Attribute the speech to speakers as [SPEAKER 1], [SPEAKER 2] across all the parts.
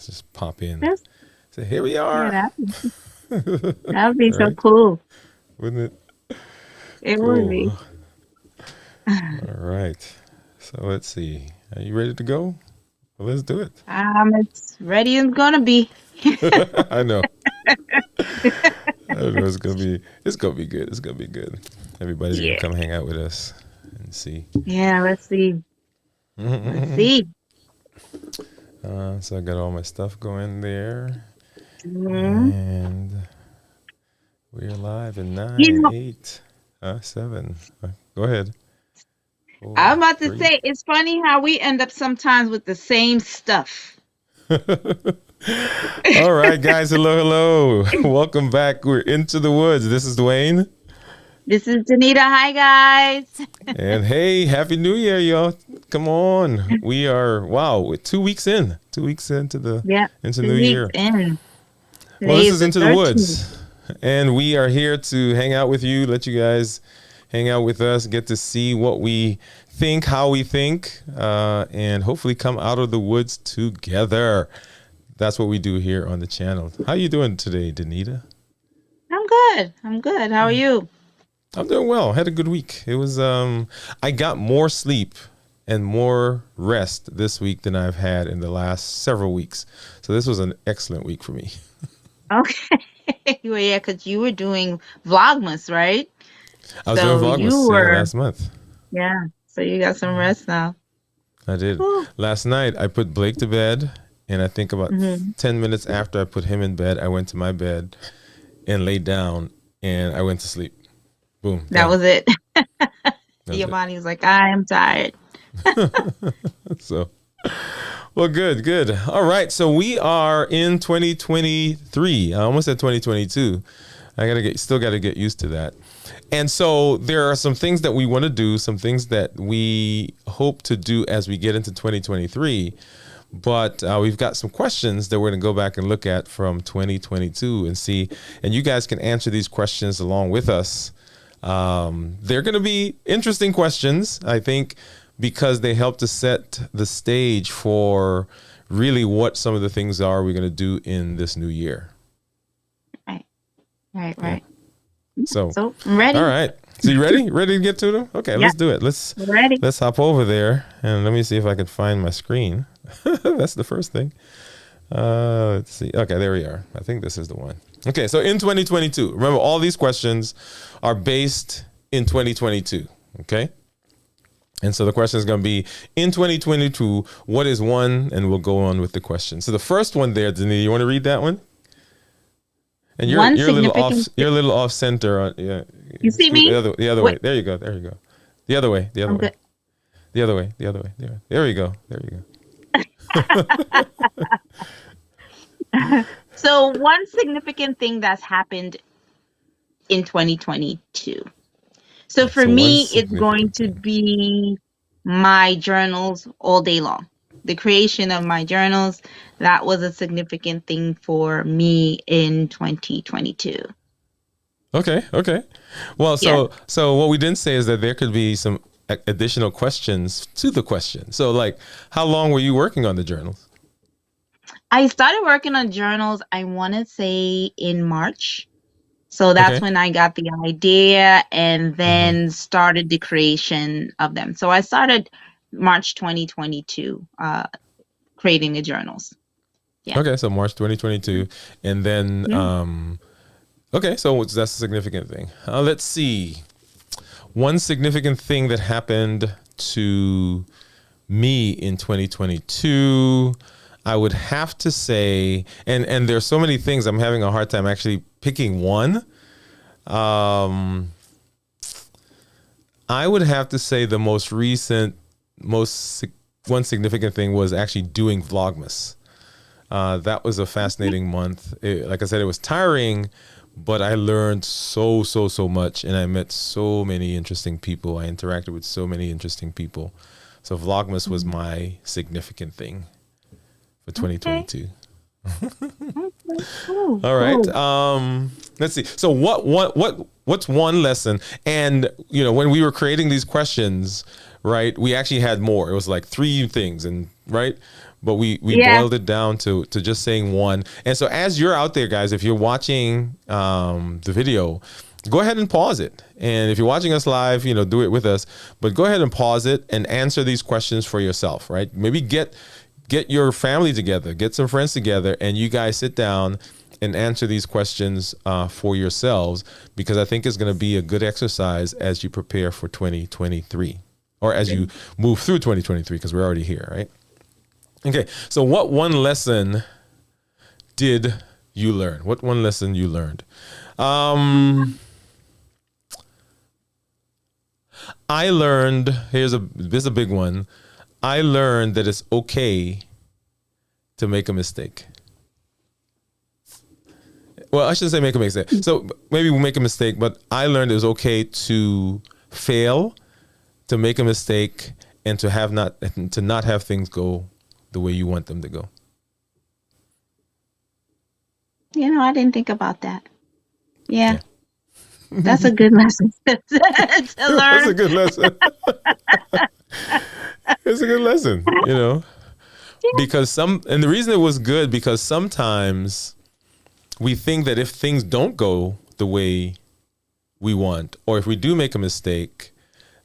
[SPEAKER 1] just pop in.
[SPEAKER 2] That's,
[SPEAKER 1] So here we
[SPEAKER 2] yeah,
[SPEAKER 1] are.
[SPEAKER 2] that would be
[SPEAKER 1] All
[SPEAKER 2] so
[SPEAKER 1] right.
[SPEAKER 2] cool.
[SPEAKER 1] Wouldn't it?
[SPEAKER 2] It would
[SPEAKER 1] Cool.
[SPEAKER 2] be.
[SPEAKER 1] All right. So let's see. Are you ready to go? Well, let's do it.
[SPEAKER 2] It's ready as gonna be.
[SPEAKER 1] I know. I know it's gonna be good. It's gonna be good. Everybody's gonna
[SPEAKER 2] Yeah.
[SPEAKER 1] come hang out with us and see.
[SPEAKER 2] Yeah, let's see. Let's see.
[SPEAKER 1] So I got all my stuff going there,
[SPEAKER 2] Mhm.
[SPEAKER 1] and we're live in
[SPEAKER 2] You
[SPEAKER 1] nine,
[SPEAKER 2] know,
[SPEAKER 1] eight, seven. Go ahead.
[SPEAKER 2] I'm
[SPEAKER 1] 4,
[SPEAKER 2] about to
[SPEAKER 1] 3.
[SPEAKER 2] say it's funny how we end up sometimes with the same stuff.
[SPEAKER 1] All right, guys. Hello, hello. Welcome back. We're into the woods. This is Dwayne.
[SPEAKER 2] This is Danita. Hi guys.
[SPEAKER 1] And hey, Happy New Year, y'all. Come on. We are, wow, we're 2 weeks in. 2 weeks
[SPEAKER 2] Yeah,
[SPEAKER 1] into New
[SPEAKER 2] 2 weeks
[SPEAKER 1] Year.
[SPEAKER 2] in.
[SPEAKER 1] Well,
[SPEAKER 2] Today
[SPEAKER 1] this
[SPEAKER 2] is
[SPEAKER 1] is
[SPEAKER 2] the
[SPEAKER 1] Into the
[SPEAKER 2] 13th.
[SPEAKER 1] Woods. And we are here to hang out with you, let you guys hang out with us, get to see what we think, how we think, and hopefully come out of the woods together. That's what we do here on the channel. How you doing today, Danita?
[SPEAKER 2] I'm good. I'm good. How are you?
[SPEAKER 1] I'm doing well. Had a good week. It was I got more sleep and more rest this week than I've had in the last several weeks. So this was an excellent week for me.
[SPEAKER 2] Okay. Well, yeah, because you were doing Vlogmas, right?
[SPEAKER 1] I was doing
[SPEAKER 2] So you
[SPEAKER 1] Vlogmas, yeah,
[SPEAKER 2] were,
[SPEAKER 1] last month.
[SPEAKER 2] yeah. So you got some rest now.
[SPEAKER 1] I did.
[SPEAKER 2] Whew.
[SPEAKER 1] Last night I put Blake to bed, and I think about
[SPEAKER 2] Hmm.
[SPEAKER 1] 10 minutes after I put him in bed, I went to my bed and laid down and I went to sleep. Boom,
[SPEAKER 2] That
[SPEAKER 1] done.
[SPEAKER 2] was it.
[SPEAKER 1] That was
[SPEAKER 2] Your
[SPEAKER 1] it.
[SPEAKER 2] body was like, I am tired.
[SPEAKER 1] So, well, good, good. All right, so we are in 2023. I almost said 2022. Still got to get used to that. And so there are some things that we want to do, some things that we hope to do as we get into 2023. But we've got some questions that we're going to go back and look at from 2022 and see. And you guys can answer these questions along with us. They're going to be interesting questions, I think, because they help to set the stage for really what some of the things are we're going to do in this new year.
[SPEAKER 2] Right, right,
[SPEAKER 1] Yeah.
[SPEAKER 2] right.
[SPEAKER 1] So,
[SPEAKER 2] So I'm ready.
[SPEAKER 1] all right. So you ready? Ready to get to them? Okay,
[SPEAKER 2] Yeah,
[SPEAKER 1] let's do it. Let's
[SPEAKER 2] ready.
[SPEAKER 1] let's hop over there and let me see if I can find my screen. That's the first thing. Let's see. Okay, there we are. I think this is the one. Okay, so in 2022, remember all these questions are based in 2022. Okay. And so the question is going to be in 2022, what is one? And we'll go on with the question. So the first one there, Denise, you want to read that one? And
[SPEAKER 2] One
[SPEAKER 1] you're a little off.
[SPEAKER 2] significant.
[SPEAKER 1] You're a little off center. Yeah,
[SPEAKER 2] You see
[SPEAKER 1] scoot
[SPEAKER 2] me?
[SPEAKER 1] the other way.
[SPEAKER 2] What?
[SPEAKER 1] There you go. There you go. The other way. The other
[SPEAKER 2] I'm
[SPEAKER 1] way.
[SPEAKER 2] good.
[SPEAKER 1] The other way. The other way. There you go. There you go.
[SPEAKER 2] So one significant thing that's happened in 2022. So for
[SPEAKER 1] So one
[SPEAKER 2] me, it's going
[SPEAKER 1] significant
[SPEAKER 2] to
[SPEAKER 1] thing.
[SPEAKER 2] be my journals all day long. The creation of my journals, that was a significant thing for me in 2022.
[SPEAKER 1] Okay. Okay. Well,
[SPEAKER 2] Yeah.
[SPEAKER 1] so what we didn't say is that there could be some additional questions to the question. So like, how long were you working on the journals?
[SPEAKER 2] I started working on journals, I want to say in March. So that's
[SPEAKER 1] Okay.
[SPEAKER 2] when I got the idea and
[SPEAKER 1] Hmm.
[SPEAKER 2] then started the creation of them. So I started March 2022 creating the journals. Yeah.
[SPEAKER 1] Okay. So March 2022, and then
[SPEAKER 2] Yeah.
[SPEAKER 1] okay. So that's a significant thing. Let's see. One significant thing that happened to me in 2022, I would have to say, and there's so many things, I'm having a hard time actually picking one. Um, I would have to say the most recent, one significant thing was actually doing Vlogmas. That was a fascinating month. Like I said, it was tiring, but I learned so much, and I met so many interesting people. I interacted with so many interesting people. So Vlogmas was
[SPEAKER 2] Mhm.
[SPEAKER 1] my significant thing for
[SPEAKER 2] Okay.
[SPEAKER 1] 2022.
[SPEAKER 2] Okay. Cool.
[SPEAKER 1] All right.
[SPEAKER 2] Cool.
[SPEAKER 1] Let's see. So what's one lesson? And when we were creating these questions, right, we actually had more. It was like three things, and right? But we
[SPEAKER 2] Yeah.
[SPEAKER 1] boiled it down to just saying one. And so as you're out there, guys, if you're watching the video, go ahead and pause it. And if you're watching us live, do it with us. But go ahead and pause it and answer these questions for yourself, right? Maybe get your family together, get some friends together, and you guys sit down and answer these questions for yourselves, because I think it's going to be a good exercise as you prepare for 2023, or as you move through 2023, because we're already here, right? Okay, so what one lesson did you learn? What one lesson you learned? I learned, this is a big one. I learned that it's okay to make a mistake. Well, I shouldn't say make a mistake. So maybe we'll make a mistake, but I learned it was okay to fail, to make a mistake, and to not have things go the way you want them to go.
[SPEAKER 2] I didn't think about that. Yeah. That's a good lesson to
[SPEAKER 1] That's a
[SPEAKER 2] learn.
[SPEAKER 1] good lesson. It's a good lesson, because and the reason it was good, because sometimes we think that if things don't go the way we want, or if we do make a mistake,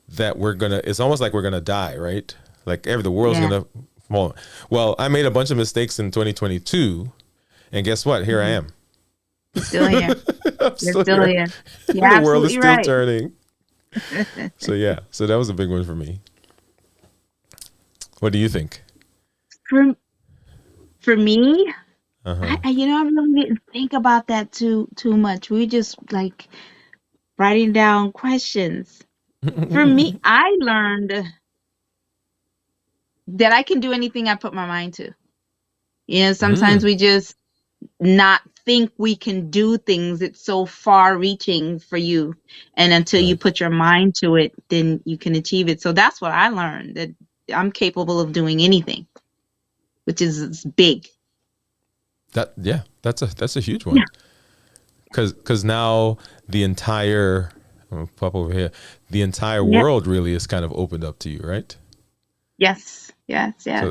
[SPEAKER 1] that it's almost like we're gonna die, right? Like the world's gonna fall. Well, I made a bunch of mistakes in 2022, and guess what? Here I am.
[SPEAKER 2] You're still here.
[SPEAKER 1] You're still here.
[SPEAKER 2] You're
[SPEAKER 1] The world is still
[SPEAKER 2] right.
[SPEAKER 1] turning. So that was a big one for me. What do you think?
[SPEAKER 2] For me,
[SPEAKER 1] Uh-huh.
[SPEAKER 2] I really didn't think about that too much. We just like writing down questions. For me, I learned that I can do anything I put my mind to. Sometimes we just not think we can do things. It's so far reaching for you. And until you put your mind to it, then you can achieve it. So that's what I learned, that I'm capable of doing anything, which is big.
[SPEAKER 1] That's a huge one. Because now the entire, I'm gonna pop over here, the entire world really is kind of opened up to you, right?
[SPEAKER 2] Yes.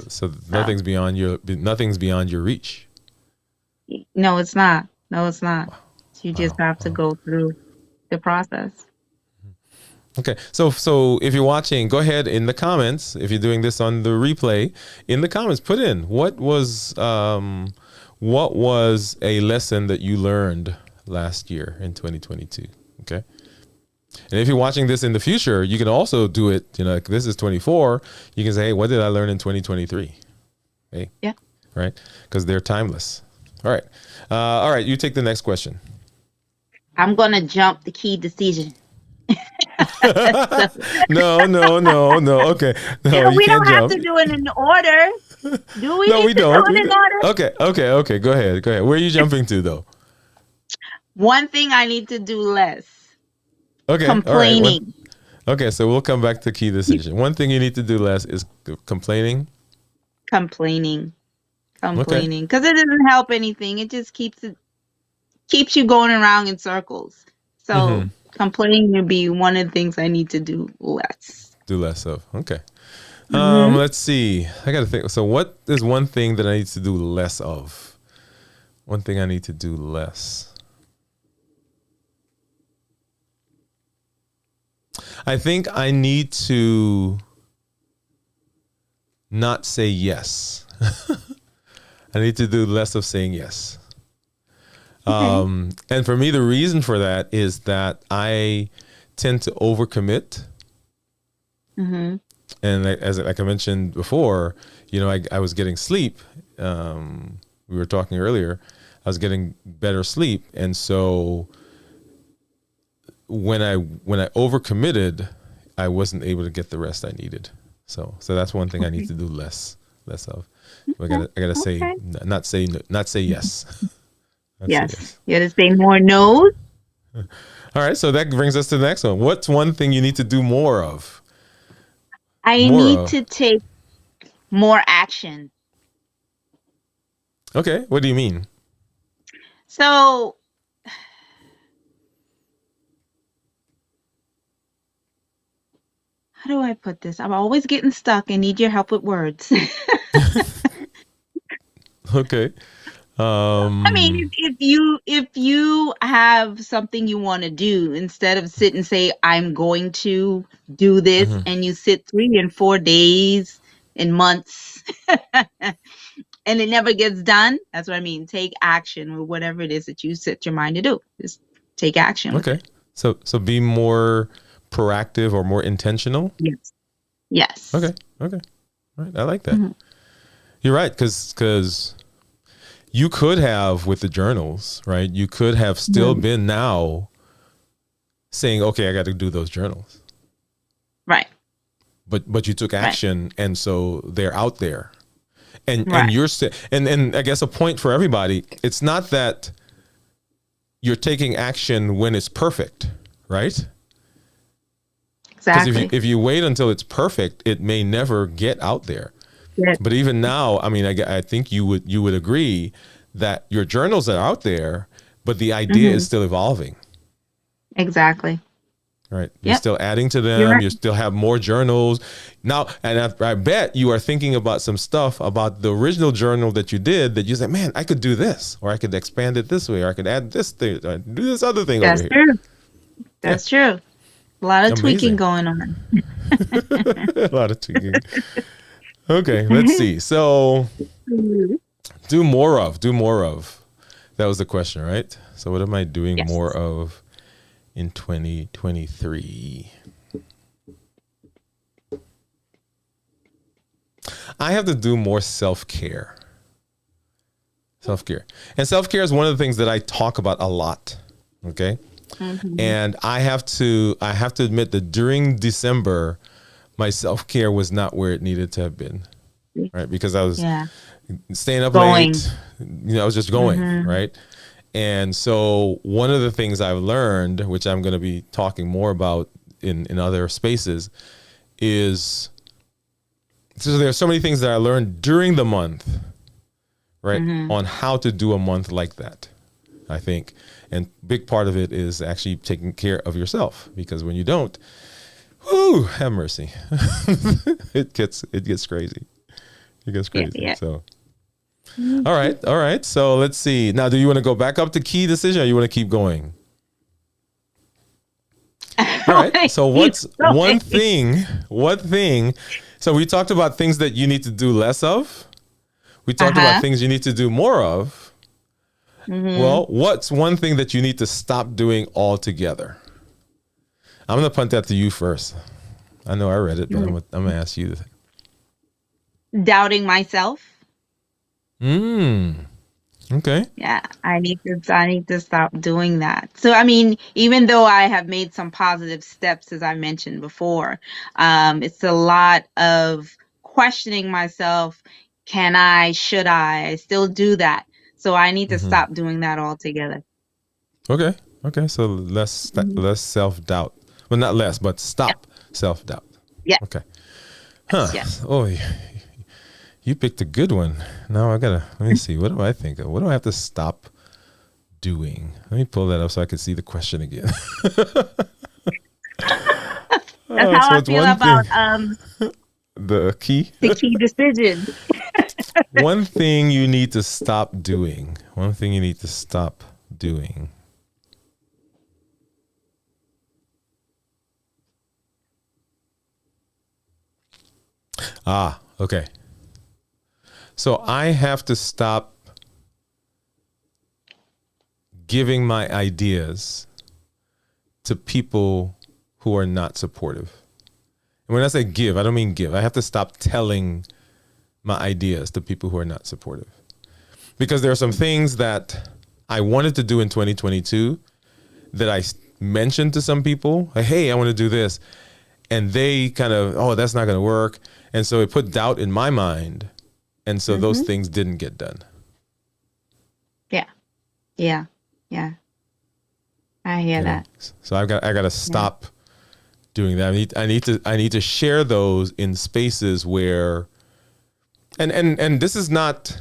[SPEAKER 1] So nothing's beyond your reach.
[SPEAKER 2] No, it's not. You just have to go through the process.
[SPEAKER 1] Okay, so if you're watching, go ahead in the comments. If you're doing this on the replay, in the comments, put in what was a lesson that you learned last year in 2022. Okay, and if you're watching this in the future, you can also do it. Like this is 24. You can say, "Hey, what did I learn in 2023?" Hey,
[SPEAKER 2] yeah,
[SPEAKER 1] right, because they're timeless. All right. You take the next question.
[SPEAKER 2] I'm gonna jump the key decision.
[SPEAKER 1] No. Okay. No,
[SPEAKER 2] we don't have
[SPEAKER 1] jump.
[SPEAKER 2] to do it in order. Do we?
[SPEAKER 1] No, we don't.
[SPEAKER 2] Do it in order?
[SPEAKER 1] Okay. Go ahead. Where are you jumping to, though?
[SPEAKER 2] One thing I need to do less.
[SPEAKER 1] Okay.
[SPEAKER 2] Complaining.
[SPEAKER 1] All right. Okay, so we'll come back to key decision. One thing you need to do less is complaining.
[SPEAKER 2] Complaining, because it doesn't help anything. It just keeps you going around in circles. So complaining would be one of the things I need to do less.
[SPEAKER 1] Do less of. Okay. Let's see. I got to think. So what is one thing that I need to do less of? One thing I need to do less. I think I need to not say yes. I need to do less of saying yes. Okay. And for me, the reason for that is that I tend to overcommit. Mm-hmm. And like I mentioned before, I was getting sleep. We were talking earlier. I was getting better sleep, and so when I overcommitted, I wasn't able to get the rest I needed. So that's one thing I need to do less of. I gotta say not say yes.
[SPEAKER 2] Yes. You gotta say more no's.
[SPEAKER 1] All right, so that brings us to the next one. What's one thing you need to do more of?
[SPEAKER 2] I need to take more action.
[SPEAKER 1] Okay, what do you mean?
[SPEAKER 2] So how do I put this? I'm always getting stuck and need your help with words.
[SPEAKER 1] Okay.
[SPEAKER 2] I mean, if you have something you want to do, instead of sit and say, I'm going to do this,
[SPEAKER 1] Mhm.
[SPEAKER 2] and you sit 3 and 4 days and months and it never gets done. That's what I mean. Take action with whatever it is that you set your mind to do. Just take action with
[SPEAKER 1] Okay.
[SPEAKER 2] it.
[SPEAKER 1] So be more proactive or more intentional.
[SPEAKER 2] Yes. Yes.
[SPEAKER 1] Okay. Okay. All right. I like that.
[SPEAKER 2] Mhm.
[SPEAKER 1] You're right, because you could have with the journals, right? You could have still
[SPEAKER 2] Mhm.
[SPEAKER 1] been now saying, okay, I got to do those journals,
[SPEAKER 2] Right.
[SPEAKER 1] but you took
[SPEAKER 2] Right.
[SPEAKER 1] action, and so they're out there, and
[SPEAKER 2] Right.
[SPEAKER 1] you're and I guess a point for everybody. It's not that you're taking action when it's perfect, right? Because
[SPEAKER 2] Exactly.
[SPEAKER 1] if you wait until it's perfect, it may never get out there.
[SPEAKER 2] Yeah.
[SPEAKER 1] But even now, I mean, I think you would agree that your journals are out there, but the idea is
[SPEAKER 2] Mhm.
[SPEAKER 1] still evolving,
[SPEAKER 2] Exactly.
[SPEAKER 1] right? You're
[SPEAKER 2] Yep.
[SPEAKER 1] still adding to
[SPEAKER 2] You're
[SPEAKER 1] them.
[SPEAKER 2] right.
[SPEAKER 1] You still have more journals now, and I bet you are thinking about some stuff about the original journal that you did that you said, man, I could do this, or I could expand it this way, or I could add this thing, or do this other thing over
[SPEAKER 2] That's
[SPEAKER 1] here.
[SPEAKER 2] true.
[SPEAKER 1] Yeah,
[SPEAKER 2] That's true. A lot of tweaking
[SPEAKER 1] amazing.
[SPEAKER 2] going on.
[SPEAKER 1] A lot of tweaking. Okay, let's see. So do more of. That was the question, right? So what am I doing
[SPEAKER 2] Yes.
[SPEAKER 1] more of in 2023? I have to do more self-care. Self-care. And self-care is one of the things that I talk about a lot. Okay?
[SPEAKER 2] Mhm.
[SPEAKER 1] And I have to admit that during December, my self-care was not where it needed to have been. Right? Because I was
[SPEAKER 2] Yeah.
[SPEAKER 1] staying up
[SPEAKER 2] Going.
[SPEAKER 1] late. I was just going,
[SPEAKER 2] Mhm.
[SPEAKER 1] right? And so one of the things I've learned, which I'm going to be talking more about in other spaces, is so there are so many things that I learned during the month, right,
[SPEAKER 2] Mhm.
[SPEAKER 1] on how to do a month like that, I think. And big part of it is actually taking care of yourself, because when you don't, whoo, have mercy. it gets crazy. It gets
[SPEAKER 2] Yeah.
[SPEAKER 1] crazy.
[SPEAKER 2] Yeah.
[SPEAKER 1] So all right, all right. So let's see. Now, do you want to go back up to key decision, or you want to keep going? All right. So
[SPEAKER 2] Keep
[SPEAKER 1] what's
[SPEAKER 2] going.
[SPEAKER 1] one thing? What thing? So we talked about things that you need to do less of. We talked about
[SPEAKER 2] Uh-huh.
[SPEAKER 1] things you need to do more of.
[SPEAKER 2] Mhm.
[SPEAKER 1] Well, what's one thing that you need to stop doing altogether? I'm gonna punt that to you first. I know I read it, but I'm gonna ask you.
[SPEAKER 2] Doubting myself.
[SPEAKER 1] Okay.
[SPEAKER 2] Yeah, I need to stop doing that. So I mean, even though I have made some positive steps, as I mentioned before, it's a lot of questioning myself. Can I? Should I still do that? So I need to
[SPEAKER 1] Mm-hmm.
[SPEAKER 2] stop doing that altogether.
[SPEAKER 1] Okay. Okay. So
[SPEAKER 2] Mhm.
[SPEAKER 1] less self doubt. Well, not less, but
[SPEAKER 2] Yeah.
[SPEAKER 1] stop self doubt.
[SPEAKER 2] Yeah.
[SPEAKER 1] Okay. Huh.
[SPEAKER 2] Yes. Yes.
[SPEAKER 1] Oh, you picked a good one. Now I gotta let me see. What do I think of? What do I have to stop doing? Let me pull that up so I can see the question again.
[SPEAKER 2] That's how
[SPEAKER 1] So
[SPEAKER 2] I
[SPEAKER 1] it's
[SPEAKER 2] feel
[SPEAKER 1] one thing.
[SPEAKER 2] about
[SPEAKER 1] The key.
[SPEAKER 2] the key decision.
[SPEAKER 1] One thing you need to stop doing. One thing you need to stop doing. Ah, okay. So I have to stop giving my ideas to people who are not supportive. And when I say give, I don't mean give. I have to stop telling my ideas to people who are not supportive. Because there are some things that I wanted to do in 2022 that I mentioned to some people, like, hey, I want to do this. And they kind of, oh, that's not going to work. And so it put doubt in my mind. And so those
[SPEAKER 2] Hmm.
[SPEAKER 1] things didn't get done.
[SPEAKER 2] Yeah. Yeah. Yeah. I hear
[SPEAKER 1] You know,
[SPEAKER 2] that.
[SPEAKER 1] so I got to
[SPEAKER 2] Yeah.
[SPEAKER 1] stop doing that. I need to share those in spaces where, and this is not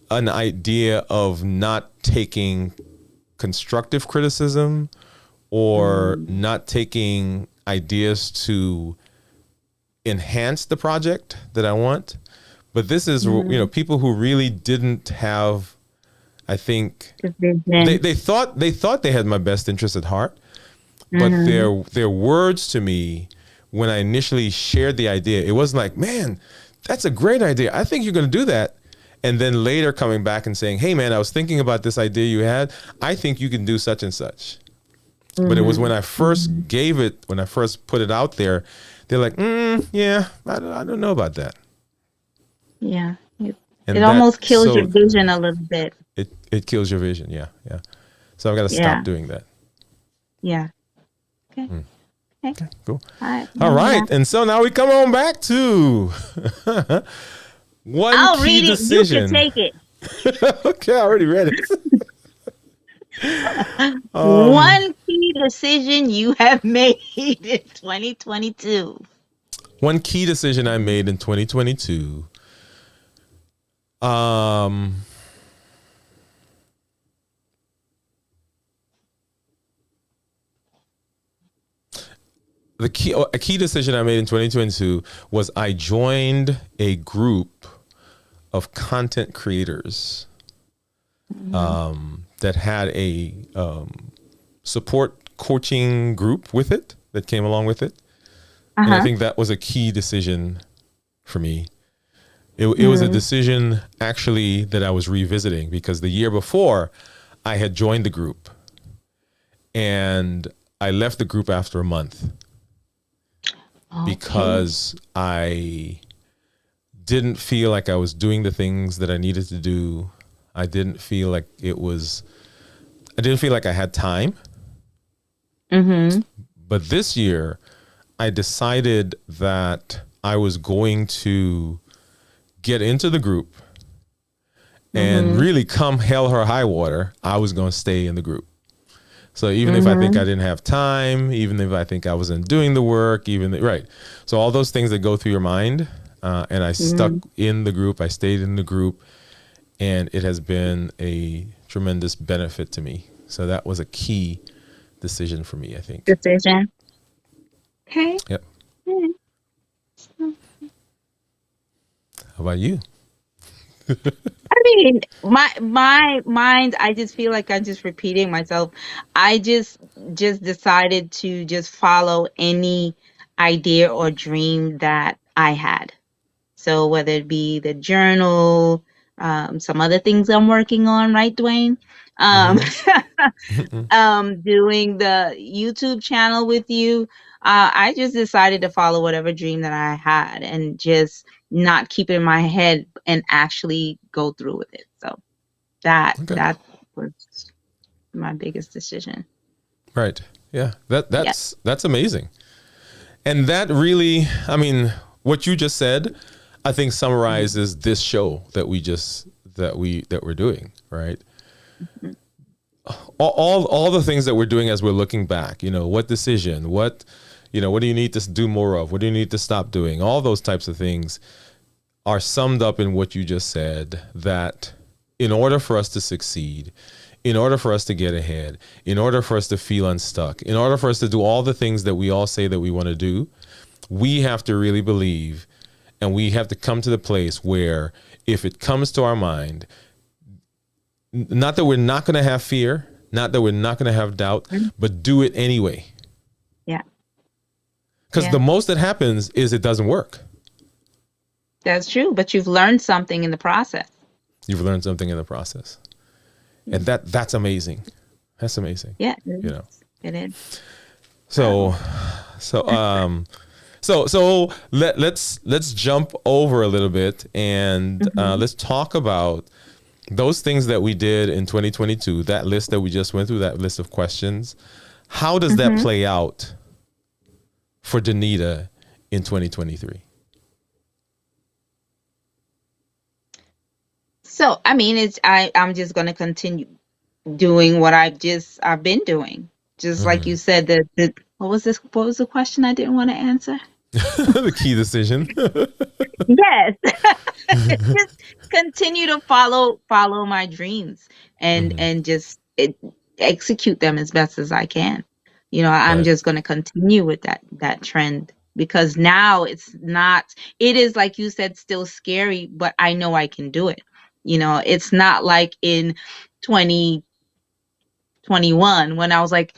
[SPEAKER 1] an idea of not taking constructive criticism or
[SPEAKER 2] Mm.
[SPEAKER 1] not taking ideas to enhance the project that I want, But this is, people who really didn't have, I think,
[SPEAKER 2] The vision.
[SPEAKER 1] they thought they had my best interest at heart, but their words to me when I initially shared the idea, it wasn't like, man, that's a great idea. I think you're going to do that. And then later coming back and saying, hey, man, I was thinking about this idea you had. I think you can do such and such. But it was when I first when I first put it out there, they're like, yeah, I don't know about that.
[SPEAKER 2] Yeah.
[SPEAKER 1] And
[SPEAKER 2] It almost kills your vision a little bit.
[SPEAKER 1] It kills your vision. Yeah. Yeah. So I've got to stop doing that.
[SPEAKER 2] Yeah. Okay.
[SPEAKER 1] Okay, cool.
[SPEAKER 2] All
[SPEAKER 1] right. And so now we come on back to one key decision.
[SPEAKER 2] You can take it.
[SPEAKER 1] Okay, I already read it.
[SPEAKER 2] One key decision you have made in 2022.
[SPEAKER 1] One key decision I made in 2022. A key decision I made in 2022 was I joined a group of content creators that had a support coaching group with it that came along with it. And I think that was a key decision for me. It was a decision actually that I was revisiting because the year before I had joined the group and I left the group after a month. Because I didn't feel like I was doing the things that I needed to do. I didn't feel like I had time. But this year, I decided that I was going to get into the group and really come hell or high water, I was going to stay in the group. So even if I think I didn't have time, even if I think I wasn't doing the work, right. So all those things that go through your mind, and I stuck in the group, I stayed in the group, and it has been a tremendous benefit to me. So that was a key decision for me, I think.
[SPEAKER 2] Decision. Okay.
[SPEAKER 1] Yep. How about you?
[SPEAKER 2] I mean, my mind, I just feel like I'm just repeating myself. I just decided to just follow any idea or dream that I had. So whether it be the journal, some other things I'm working on, right, Dwayne? Doing the YouTube channel with you. I just decided to follow whatever dream that I had and just not keep it in my head and actually go through with it. So that was my biggest decision.
[SPEAKER 1] Right. Yeah. That's amazing. And that really, I mean, what you just said, I think summarizes this show that we're doing, right? All the things that we're doing as we're looking back, what decision, what do you need to do more of? What do you need to stop doing? All those types of things are summed up in what you just said, that in order for us to succeed, in order for us to get ahead, in order for us to feel unstuck, in order for us to do all the things that we all say that we want to do, we have to really believe, and we have to come to the place where if it comes to our mind, not that we're not going to have fear, not that we're not going to have doubt, but do it anyway.
[SPEAKER 2] Yeah.
[SPEAKER 1] Because the most that happens is it doesn't work.
[SPEAKER 2] That's true, but you've learned something in the process.
[SPEAKER 1] You've learned something in the process. And that's amazing. That's amazing.
[SPEAKER 2] Yeah. It is.
[SPEAKER 1] So let's jump over a little bit and let's talk about those things that we did in 2022, that list that we just went through, that list of questions. How does that play out for Danita in 2023?
[SPEAKER 2] So, I mean, I'm just going to continue doing what I've been doing. Just like you said, what was the question I didn't want to answer?
[SPEAKER 1] The key decision.
[SPEAKER 2] Yes. Just continue to follow my dreams and just execute them as best as I can. I'm just going to continue with that trend because now it is like you said, still scary, but I know I can do it. It's not like in 2021 when I was like,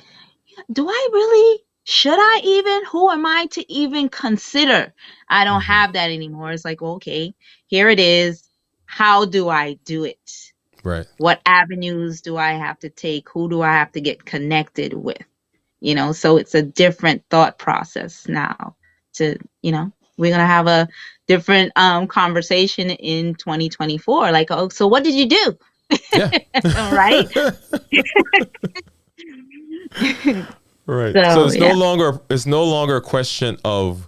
[SPEAKER 2] should I even, who am I to even consider? I don't have that anymore. It's like, well, okay, here it is. How do I do it?
[SPEAKER 1] Right.
[SPEAKER 2] What avenues do I have to take? Who do I have to get connected with? So it's a different thought process now we're going to have a different conversation in 2024. Like, oh, so what did you do?
[SPEAKER 1] Yeah.
[SPEAKER 2] Right.
[SPEAKER 1] Right. So it's no longer a question of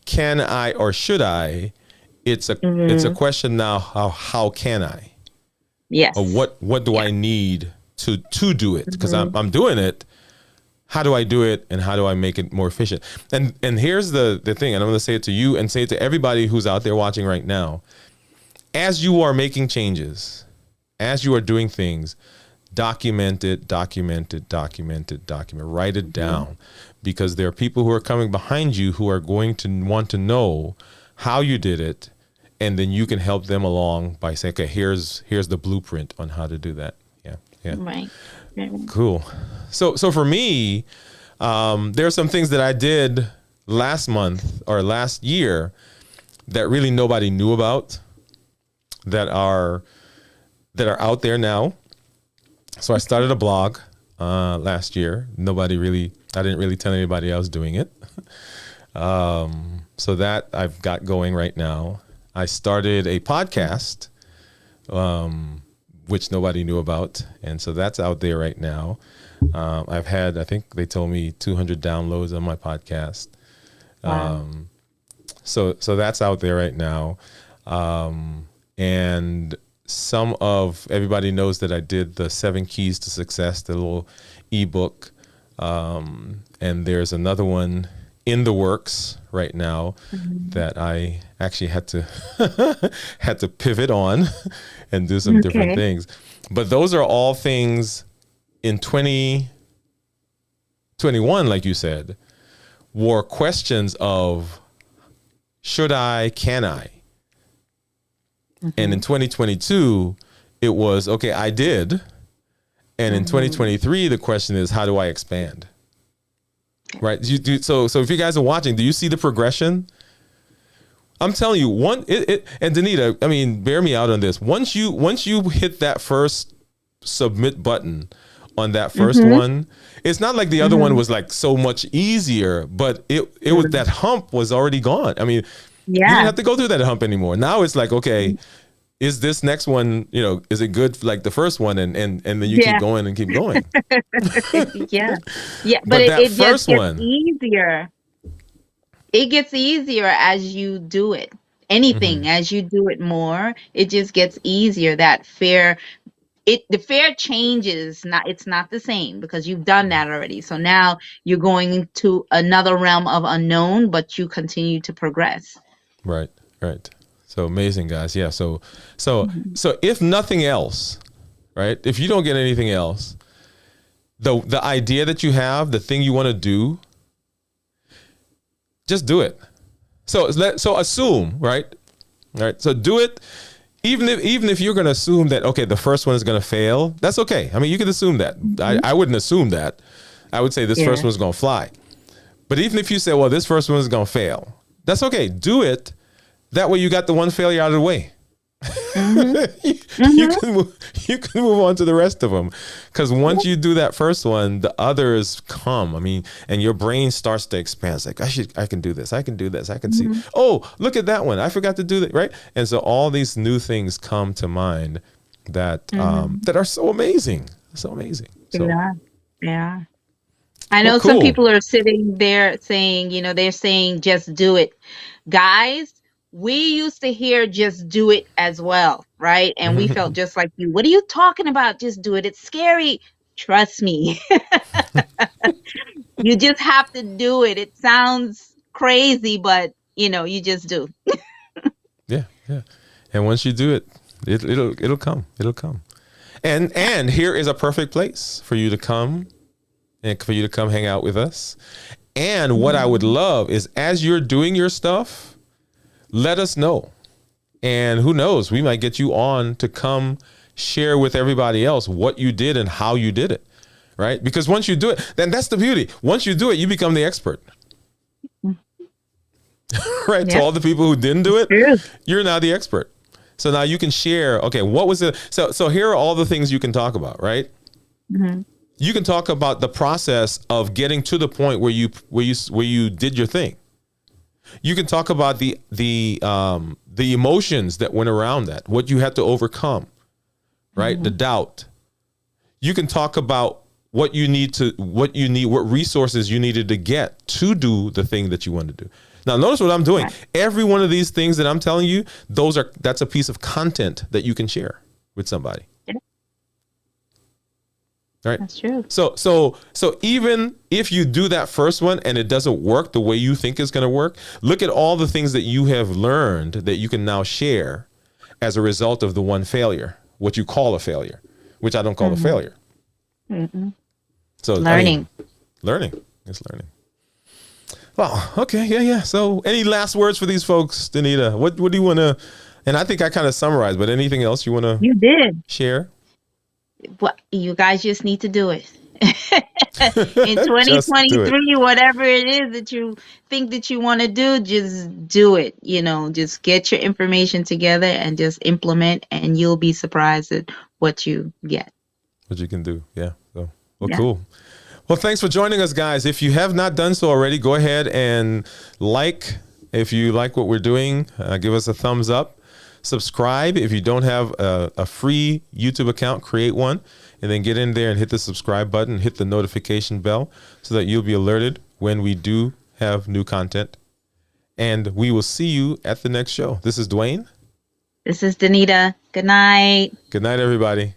[SPEAKER 1] can I or should I? It's a question now, how can I?
[SPEAKER 2] Yes.
[SPEAKER 1] Or what do I need to do it? Because I'm doing it. How do I do it, and how do I make it more efficient? And here's the thing, and I'm going to say it to you and say it to everybody who's out there watching right now. As you are making changes, as you are doing things, document it. Write it down, because there are people who are coming behind you who are going to want to know how you did it, and then you can help them along by saying, okay, here's the blueprint on how to do that. Yeah.
[SPEAKER 2] Right.
[SPEAKER 1] Cool. So for me, there are some things that I did last month or last year that really nobody knew about, that are out there now. So I started a blog last year. I didn't really tell anybody I was doing it. So that I've got going right now. I started a podcast, which nobody knew about. And so that's out there right now. I've had, I think they told me 200 downloads on my podcast.
[SPEAKER 2] Wow.
[SPEAKER 1] So that's out there right now. And everybody knows that I did the 7 Keys to Success, the little ebook. And there's another one in the works right now that I actually had to pivot on and do some different things. But those are all things in 2021, like you said, were questions of should I, can I? And in 2022, it was, okay, I did. And in 2023, the question is, how do I expand? Right. So if you guys are watching, do you see the progression? I'm telling you, and Danita, I mean, bear me out on this. Once you hit that first submit button on that first one, it's not like the other one was like so much easier, but it was, that hump was already gone. I mean, you didn't have to go through that hump anymore. Now it's like, okay, is this next one, is it good like the first one? And then you keep going and keep going.
[SPEAKER 2] Yeah. But it just gets easier. It gets easier as you do it. Anything, as you do it more, it just gets easier. That fear, the fear changes. It's not the same because you've done that already. So now you're going into another realm of unknown, but you continue to progress.
[SPEAKER 1] Right. So amazing, guys. Yeah. So if nothing else, right? If you don't get anything else, the idea that you have, the thing you want to do, just do it. So assume, right? So do it. Even if you're going to assume that, okay, the first one is going to fail, that's okay. I mean, you can assume that. I wouldn't assume that. I would say this first one's going to fly. But even if you say, well, this first one is going to fail, that's okay. Do it. That way you got the one failure out of the way. You can move on to the rest of them. Because once you do that first one, the others come. I mean, and your brain starts to expand. It's like, I can do this. I can do this. I can see. Oh, look at that one. I forgot to do that. Right. And so all these new things come to mind that that are so amazing. So amazing. So,
[SPEAKER 2] yeah. I know some people are sitting there saying, they're saying, just do it. Guys, we used to hear just do it as well, right? And we felt just like you. What are you talking about? Just do it. It's scary. Trust me. You just have to do it. It sounds crazy, but you just do.
[SPEAKER 1] Yeah. And once you do it, it'll come. It'll come. And here is a perfect place for you to come and for you to come hang out with us. And what I would love is, as you're doing your stuff, let us know. And who knows, we might get you on to come share with everybody else what you did and how you did it, right? Because once you do it, then that's the beauty. Once you do it, you become the expert. Right?
[SPEAKER 2] Yeah.
[SPEAKER 1] To all the people who didn't do it,
[SPEAKER 2] True.
[SPEAKER 1] you're now the expert. So now you can share, okay, what was it? So here are all the things you can talk about, right?
[SPEAKER 2] Mhm.
[SPEAKER 1] You can talk about the process of getting to the point where you did your thing. You can talk about the emotions that went around that, what you had to overcome, right? The doubt. You can talk about what resources you needed to get to do the thing that you wanted to do. Now, notice what I'm doing.
[SPEAKER 2] Right.
[SPEAKER 1] Every one of these things that I'm telling you, that's a piece of content that you can share with somebody.
[SPEAKER 2] Yeah.
[SPEAKER 1] Right?
[SPEAKER 2] That's true.
[SPEAKER 1] So even if you do that first one and it doesn't work the way you think it's going to work, look at all the things that you have learned that you can now share as a result of the one failure, what you call a failure, which I don't call a failure.
[SPEAKER 2] Mhm.
[SPEAKER 1] So
[SPEAKER 2] Learning.
[SPEAKER 1] Learning. It's learning. Well, okay, yeah. So any last words for these folks, Danita? What do you want to, and I think I kind of summarized, but anything else you want to
[SPEAKER 2] You did.
[SPEAKER 1] share?
[SPEAKER 2] Well, you guys just need to do it. In 2023, whatever it is that you think that you want to do, just do it. Just get your information together and just implement, and you'll be surprised at what you get.
[SPEAKER 1] What you can do. Yeah. So, well,
[SPEAKER 2] Yeah.
[SPEAKER 1] cool. Well, thanks for joining us, guys. If you have not done so already, go ahead and like. If you like what we're doing, give us a thumbs up. Subscribe. If you don't have a free YouTube account, create one, and then get in there and hit the subscribe button, hit the notification bell so that you'll be alerted when we do have new content. And we will see you at the next show. This is Dwayne.
[SPEAKER 2] This is Danita. Good night.
[SPEAKER 1] Good night, everybody.